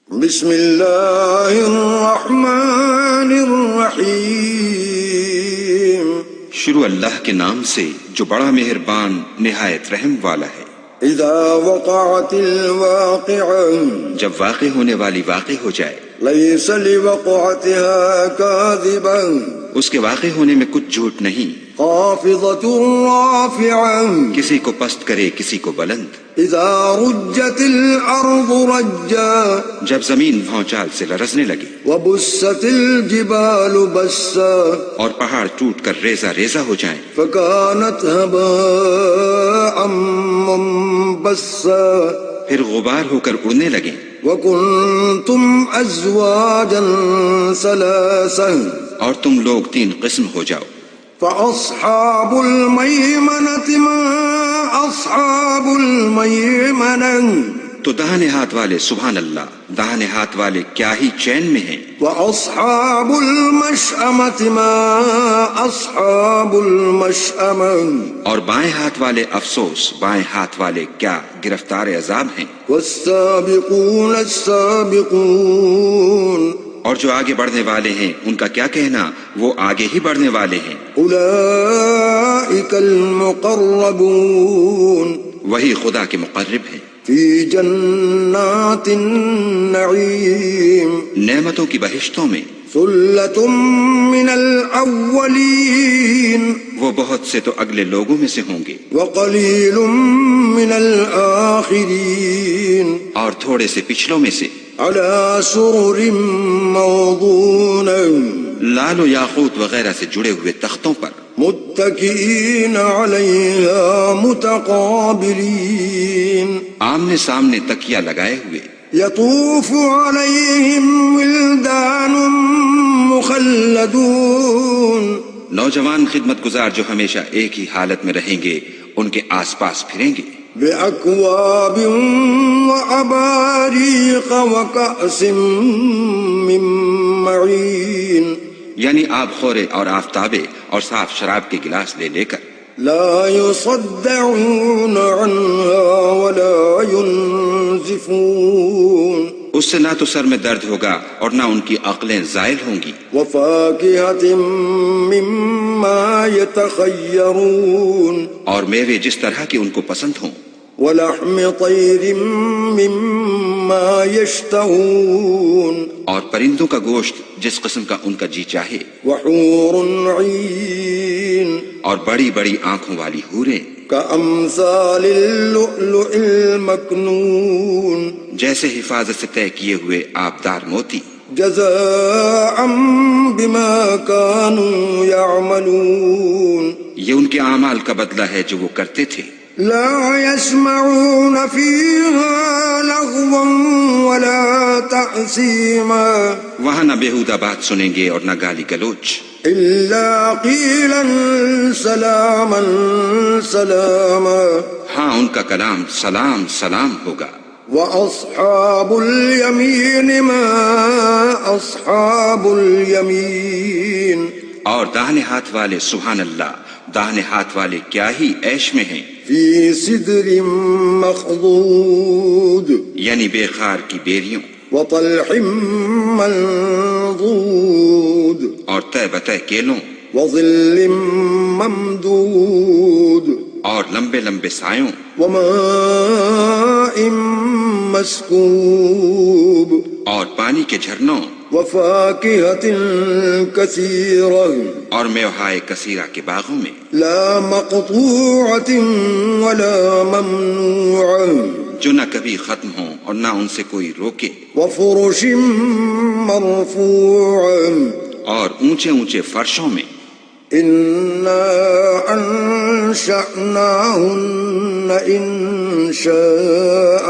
بسم اللہ الرحمن الرحیم، شروع اللہ کے نام سے جو بڑا مہربان نہایت رحم والا ہے۔ اذا وقعت الواقعہ، جب واقع ہونے والی واقع ہو جائے، لیس لوقعتها کاذبہ، اس کے واقع ہونے میں کچھ جھوٹ نہیں، خافضۃ رافعہ، کسی کو پست کرے کسی کو بلند۔ اذا رجت الارض رجا، جب زمین بھونچال سے لرزنے لگے، وبست الجبال بسا، اور پہاڑ ٹوٹ کر ریزہ ریزہ ہو جائیں، فكانت هباء منبثا، پھر غبار ہو کر اڑنے لگیں، وكنتم ازواجا ثلاثا، اور تم لوگ 3 قسم ہو جاؤ۔ فاصحاب المیمنة ما اصحاب المیمنة، تو داہنے ہاتھ والے سبحان اللہ، داہنے ہاتھ والے کیا ہی چین میں ہیں، واصحاب المشأمة ما اصحاب المشأمة، اور بائیں ہاتھ والے افسوس، بائیں ہاتھ والے کیا گرفتار عذاب ہیں۔ والسابقون السابقون، اور جو آگے بڑھنے والے ہیں ان کا کیا کہنا، وہ آگے ہی بڑھنے والے ہیں۔ اولئک المقربون، وہی خدا کے مقرب ہیں، فی جنات النعیم، نعمتوں کی بہشتوں میں۔ ثلۃ من الاولین، وہ بہت سے تو اگلے لوگوں میں سے ہوں گے، وقلیل من الاخرین، اور تھوڑے سے پچھلوں میں سے۔ علی سرر موضونہ، لال و یاقوت وغیرہ سے جڑے ہوئے تختوں پر، متکئین علیہا متقابلین، آمنے سامنے تکیہ لگائے ہوئے۔ یطوف علیہم ولدان مخلدون، نوجوان خدمت گزار جو ہمیشہ ایک ہی حالت میں رہیں گے ان کے آس پاس پھریں گے، بأکواب وأباریق وکأس من معین، یعنی آب خورے اور آفتابے اور صاف شراب کے گلاس لے لے کر۔ لا يصدعون عنها ولا ينزفون، اس سے نہ تو سر میں درد ہوگا اور نہ ان کی عقلیں زائل ہوں گی۔ وفاکہۃ مما یتخیرون، اور میوے جس طرح کے ان کو پسند ہوں۔ ولحم طیر مما یشتہون، اور پرندوں کا گوشت جس قسم کا ان کا جی چاہے۔ وحور عین، اور بڑی بڑی آنکھوں والی حوریں، کامثال اللؤلؤ المکنون، جیسے حفاظت سے طے کیے ہوئے آبدار موتی۔ جزاء بما كانوا يعملون، یہ ان کے اعمال کا بدلہ ہے جو وہ کرتے تھے۔ لا يسمعون فيها لغوا ولا تأثيما، وہاں نہ بےہودہ بات سنیں گے اور نہ گالی گلوچ، إلا قيلا سلاما سلاما، ہاں ان کا کلام سلام سلام ہوگا۔ وأصحاب اليمين ما أصحاب اليمين، اور داہنے ہاتھ والے سبحان اللہ، داہنے ہاتھ والے کیا ہی عیش میں ہیں، في سدر مخضود، یعنی بے خار کی بیریوں، وطلح منضود، اور تہ بتہ کیلوں، وظل ممدود، اور لمبے لمبے سایوں، وماء مسکوب، اور پانی کے جھرنوں، وفاکہۃ کثیرہ، اور میوہائے کثیرہ کے باغوں میں، لا مقطوعۃ ولا ممنوعہ، جو نہ کبھی ختم ہوں اور نہ ان سے کوئی روکے، وفرش مرفوعہ، اور اونچے اونچے فرشوں میں۔ انا انشأناہن انشاء،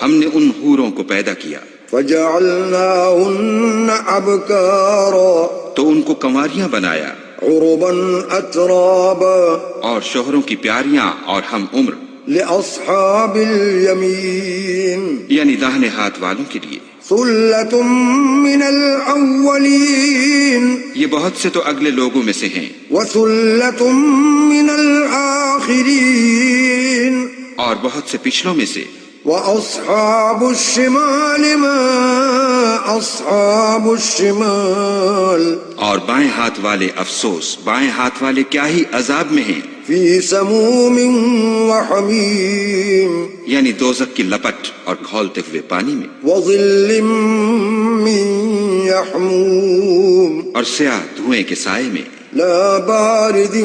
ہم نے ان حوروں کو پیدا کیا، فجعلناہن ابکارا، تو ان کو کنواریاں بنایا، عربا اترابا، اور شوہروں کی پیاریاں اور ہم عمر، لأصحاب الیمین، یعنی داہنے ہاتھ والوں کے لیے۔ ثلۃ من الاولین، یہ بہت سے تو اگلے لوگوں میں سے ہیں، وثلۃ من الآخرین، اور بہت سے پچھلوں میں سے۔ وأصحاب الشمال ما أصحاب الشمال اور بائیں ہاتھ والے افسوس، بائیں ہاتھ والے کیا ہی عذاب میں ہیں، في سموم وحميم یعنی دوزخ کی لپٹ اور کھولتے ہوئے پانی میں، وظل من يحموم اور سیاہ دھوئیں کے سائے میں، لا بارد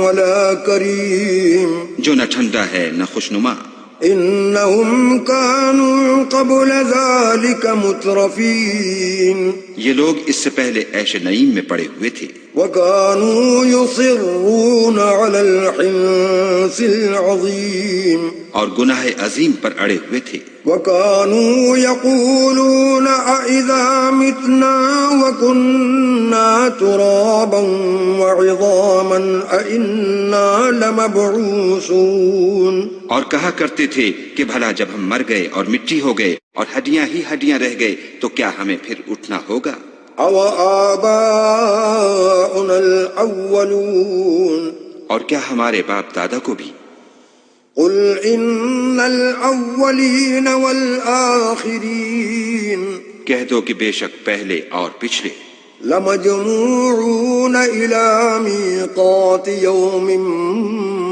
ولا كريم جو نہ ٹھنڈا ہے نہ خوشنما۔ إنهم كانوا قبل ذلك مترفين یہ لوگ اس سے پہلے عیش نعیم میں پڑے ہوئے تھے، وكانوا يصرون على الحنث العظيم اور گناہ عظیم پر اڑے ہوئے تھے، وكانوا يقولون أإذا متنا وكنا ترابا وعظاما أإنا لمبعوثون اور کہا کرتے تھے کہ بھلا جب ہم مر گئے اور مٹی ہو گئے اور ہڈیاں ہی ہڈیاں رہ گئے تو کیا ہمیں پھر اٹھنا ہوگا؟ أو آباؤنا الأولون اور کیا ہمارے باپ دادا کو بھی؟ قل إن الأولين والآخرين کہہ دو کہ بے شک پہلے اور پچھلے لمجموعون إلى ميقات يوم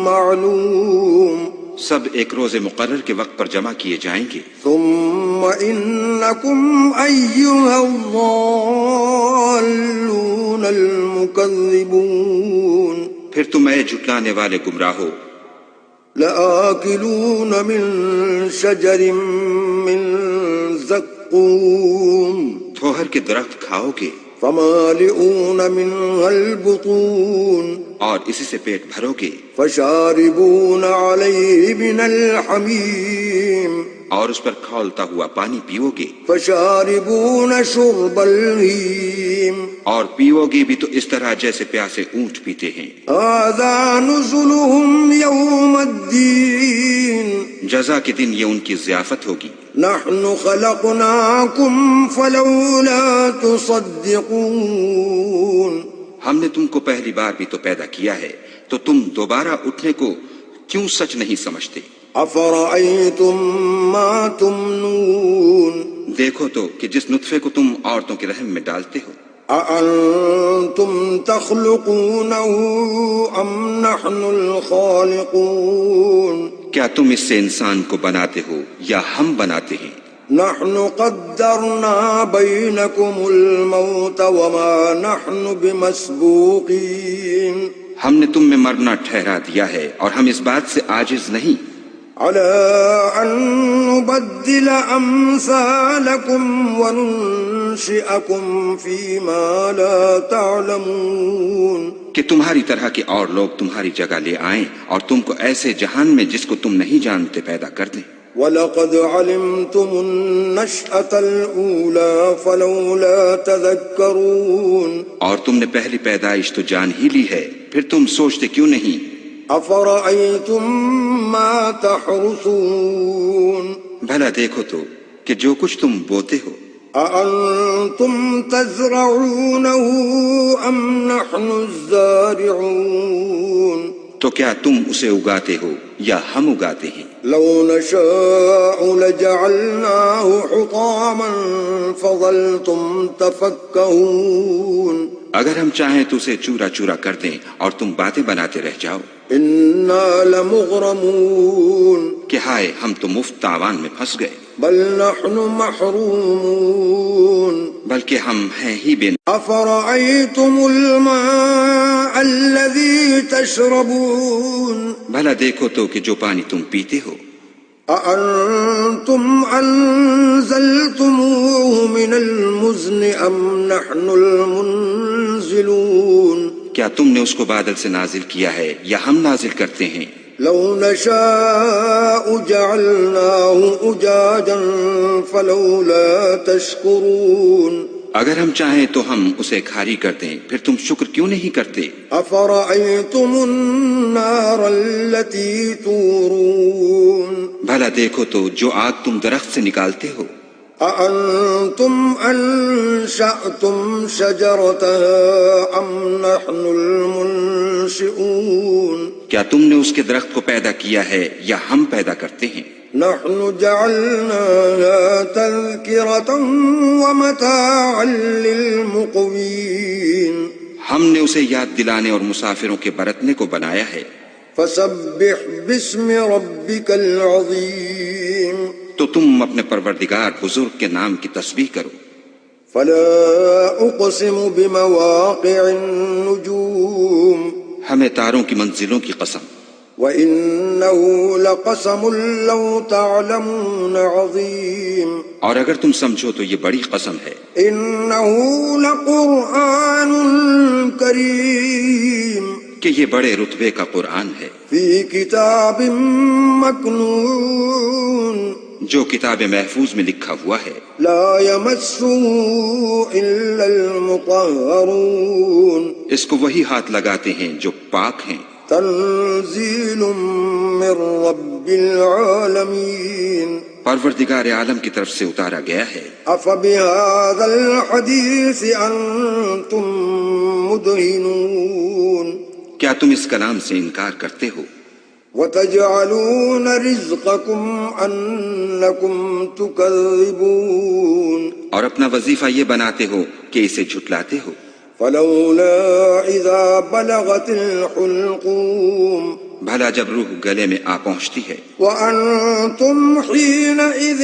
معلوم سب ایک روز مقرر کے وقت پر جمع کیے جائیں گے، ثم إنكم أيها الضالون المكذبون پھر تم اے جھٹلانے والے گمراہو لآكلون من شجر من زقوم تھوہر کے درخت کھاؤ گے فمالئون منها البطون اور اسی سے پیٹ بھرو گے، فشاربون عليه من الحميم اور اس پر کھولتا ہوا پانی پیو گے، فشاربون شرب الهيم اور پیو گے بھی تو اس طرح جیسے پیاسے اونٹ پیتے ہیں۔ هذا نزلهم يوم الدين جزا کے دن یہ ان کی ضیافت ہوگی۔ نحن خلقناكم فلولا تصدقون ہم نے تم کو پہلی بار بھی تو پیدا کیا ہے تو تم دوبارہ اٹھنے کو کیوں سچ نہیں سمجھتے؟ أفرأيتم ما تمنون دیکھو تو کہ جس نطفے کو تم عورتوں کے رحم میں ڈالتے ہو، أأنتم تخلقونه أم نحن الخالقون کیا تم اس سے انسان کو بناتے ہو یا ہم بناتے ہیں؟ نحن قدرنا بينكم الموت وما نحن بمسبوقين ہم نے تم میں مرنا ٹھہرا دیا ہے اور ہم اس بات سے عاجز نہیں على أن نبدل أمثالكم وننشئكم فيما لا تعلمون کہ تمہاری طرح کے اور لوگ تمہاری جگہ لے آئیں اور تم کو ایسے جہان میں جس کو تم نہیں جانتے پیدا کر دیں۔ وَلَقَدْ عَلِمْتُمُ النَّشْأَةَ الْأُولَى فَلَوْلَا تَذَكَّرُونَ اور تم نے پہلی پیدائش تو جان ہی لی ہے، پھر تم سوچتے کیوں نہیں؟ أَفَرَأَيْتُم مَّا تَحْرُثُونَ بھلا دیکھو تو کہ جو کچھ تم بوتے ہو، أَأَنتُمْ تَزْرَعُونَهُ أَمْ نَحْنُ الزَّارِعُونَ تو کیا تم اسے اگاتے ہو یا ہم اگاتے ہیں؟ لو نشاء لجعلناه حطاما فظلتم تفكهون اگر ہم چاہیں تو اسے چورا چورا کر دیں اور تم باتیں بناتے رہ جاؤ إنا لمغرمون کہ ہائے ہم تو مفت تاوان میں پھنس گئے، بل نحن محرومون بلکہ ہم ہیں ہی بے۔ أفرأيتم الماء الذي تشربون بھلا دیکھو تو کہ جو پانی تم پیتے ہو، أأنتم أنزلتموه من المزن أم نحن المنزلون کیا تم نے اس کو بادل سے نازل کیا ہے یا ہم نازل کرتے ہیں؟ لو نشاء جعلناه أجاجا فلولا تشكرون اگر ہم چاہیں تو ہم اسے کھاری کر دیں، پھر تم شکر کیوں نہیں کرتے؟ أفرأيتم النار التي تورون بھلا دیکھو تو جو آگ تم درخت سے نکالتے ہو، أأنتم أنشأتم شجرتها أم نحن المنشئون کیا تم نے اس کے درخت کو پیدا کیا ہے یا ہم پیدا کرتے ہیں؟ نحن جعلناها تذكرة ومتاعا للمقوين ہم نے اسے یاد دلانے اور مسافروں کے برتنے کو بنایا ہے. فسبح باسم ربك العظيم تو تم اپنے پروردگار بزرگ کے نام کی تسبیح کرو. فلا اقسم بمواقع النجوم ہمیں تاروں کی منزلوں کی قسم. وإنه لقسم لو تعلمون عظيم اور اگر تم سمجھو تو یہ بڑی قسم ہے. إنه لقرآن كريم کہ یہ بڑے رتبے کا قرآن ہے في كتاب مكنون جو کتاب محفوظ میں لکھا ہوا ہے. لا يمسه إلا المطهرون اس کو وہی ہاتھ لگاتے ہیں جو پاک ہیں. تنزيل من رب العالمين پروردگار عالم کی طرف سے اتارا گیا ہے. أفبهذا الحديث أنتم مدهنون کیا تم اس کلام سے انکار کرتے ہو؟ وتجعلون رزقكم أنكم تكذبون اور اپنا وظیفہ یہ بناتے ہو کہ اسے جھٹلاتے ہو. فلولا إذا بلغت الحلقوم بھلا جب روح گلے میں آ پہنچتی ہے وأنتم حينئذ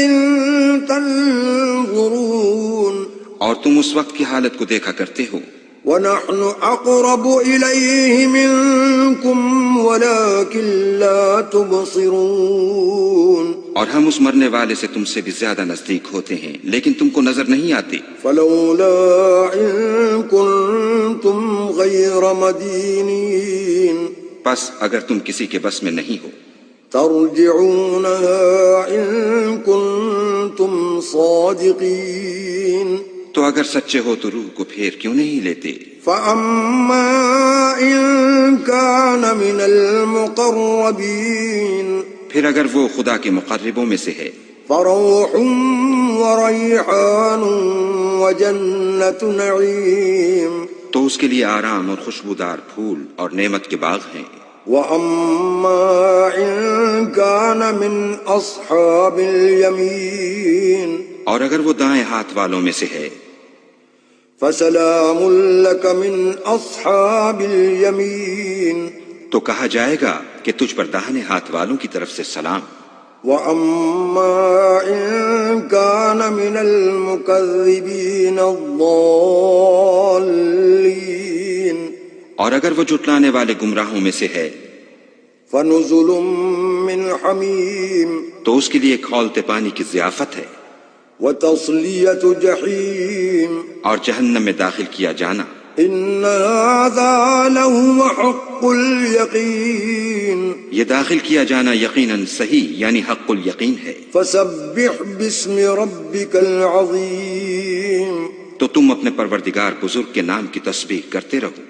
تنظرون اور تم اس وقت کی حالت کو دیکھا کرتے ہو. ونحن أقرب إليه منكم ولكن لا تبصرون اور ہم اس مرنے والے سے تم سے بھی زیادہ نزدیک ہوتے ہیں لیکن تم کو نظر نہیں آتی. فلولا إن كنتم غير مدينين پس اگر تم کسی کے بس میں نہیں ہو ترجعونها إن كنتم صادقين تو اگر سچے ہو تو روح کو پھیر کیوں نہیں لیتے. فأما إن كان من المقربين پھر اگر وہ خدا کے مقربوں میں سے ہے فروح وريحان وجنة نعيم تو اس کے لیے آرام اور خوشبودار پھول اور نعمت کے باغ ہیں. وأما إن كان من أصحاب اليمين اور اگر وہ دائیں ہاتھ والوں میں سے ہے فسلام لك من أصحاب اليمين تو کہا جائے گا کہ تجھ پر داہنے ہاتھ والوں کی طرف سے سلام. وأما إن كان من المكذبين الضالين اور اگر وہ جھٹلانے والے گمراہوں میں سے ہے فنزل من حميم تو اس کے لیے کھولتے پانی کی ضیافت ہے وتصلية جحيم اور جہنم میں داخل کیا جانا. إن هذا لهو حق اليقين یہ داخل کیا جانا یقیناً صحیح یعنی حق الیقین ہے. فسبح باسم ربك العظيم تو تم اپنے پروردگار بزرگ کے نام کی تسبیح کرتے رہو.